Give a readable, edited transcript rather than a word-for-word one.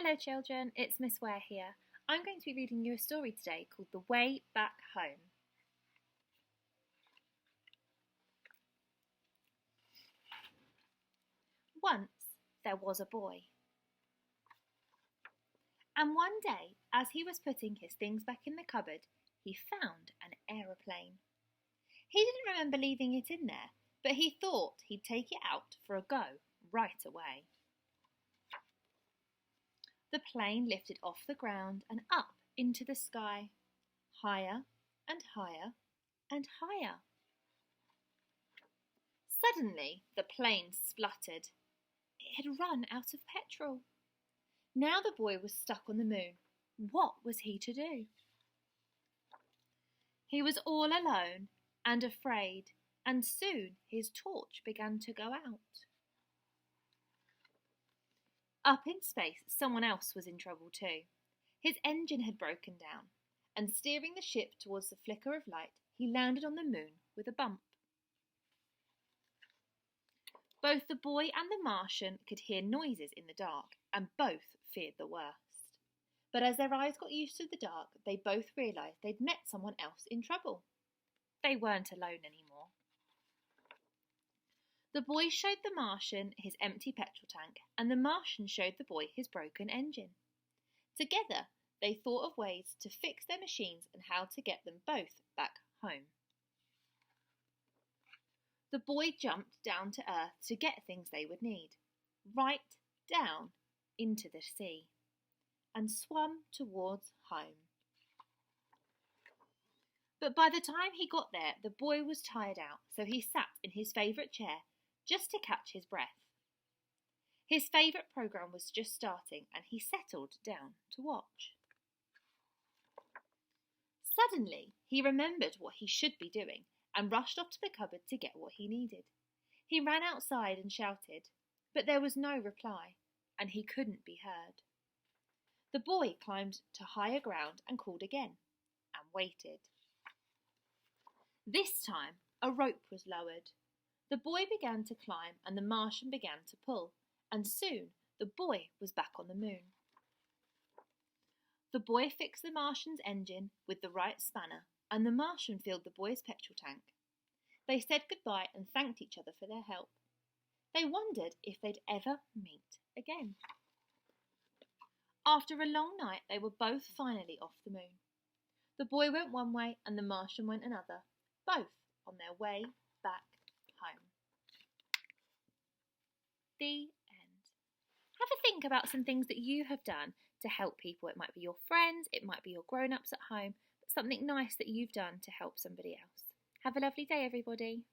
Hello children, it's Miss Ware here. I'm going to be reading you a story today called The Way Back Home. Once there was a boy. And one day, as he was putting his things back in the cupboard, he found an aeroplane. He didn't remember leaving it in there, but he thought he'd take it out for a go right away. The plane lifted off the ground and up into the sky, higher and higher and higher. Suddenly, the plane spluttered. It had run out of petrol. Now the boy was stuck on the moon. What was he to do? He was all alone and afraid, and soon his torch began to go out. Up in space, someone else was in trouble too. His engine had broken down, and steering the ship towards the flicker of light, he landed on the moon with a bump. Both the boy and the Martian could hear noises in the dark, and both feared the worst. But as their eyes got used to the dark, they both realised they'd met someone else in trouble. They weren't alone anymore. The boy showed the Martian his empty petrol tank, and the Martian showed the boy his broken engine. Together, they thought of ways to fix their machines and how to get them both back home. The boy jumped down to earth to get things they would need, right down into the sea, and swam towards home. But by the time he got there, the boy was tired out, so he sat in his favourite chair just to catch his breath. His favourite programme was just starting, and he settled down to watch. Suddenly, he remembered what he should be doing and rushed off to the cupboard to get what he needed. He ran outside and shouted, but there was no reply, and he couldn't be heard. The boy climbed to higher ground and called again, and waited. This time, a rope was lowered. The boy began to climb and the Martian began to pull, and soon the boy was back on the moon. The boy fixed the Martian's engine with the right spanner, and the Martian filled the boy's petrol tank. They said goodbye and thanked each other for their help. They wondered if they'd ever meet again. After a long night, they were both finally off the moon. The boy went one way and the Martian went another, both on their way back home. The end. Have a think about some things that you have done to help people. It might be your friends, it might be your grown-ups at home, but something nice that you've done to help somebody else. Have a lovely day, everybody.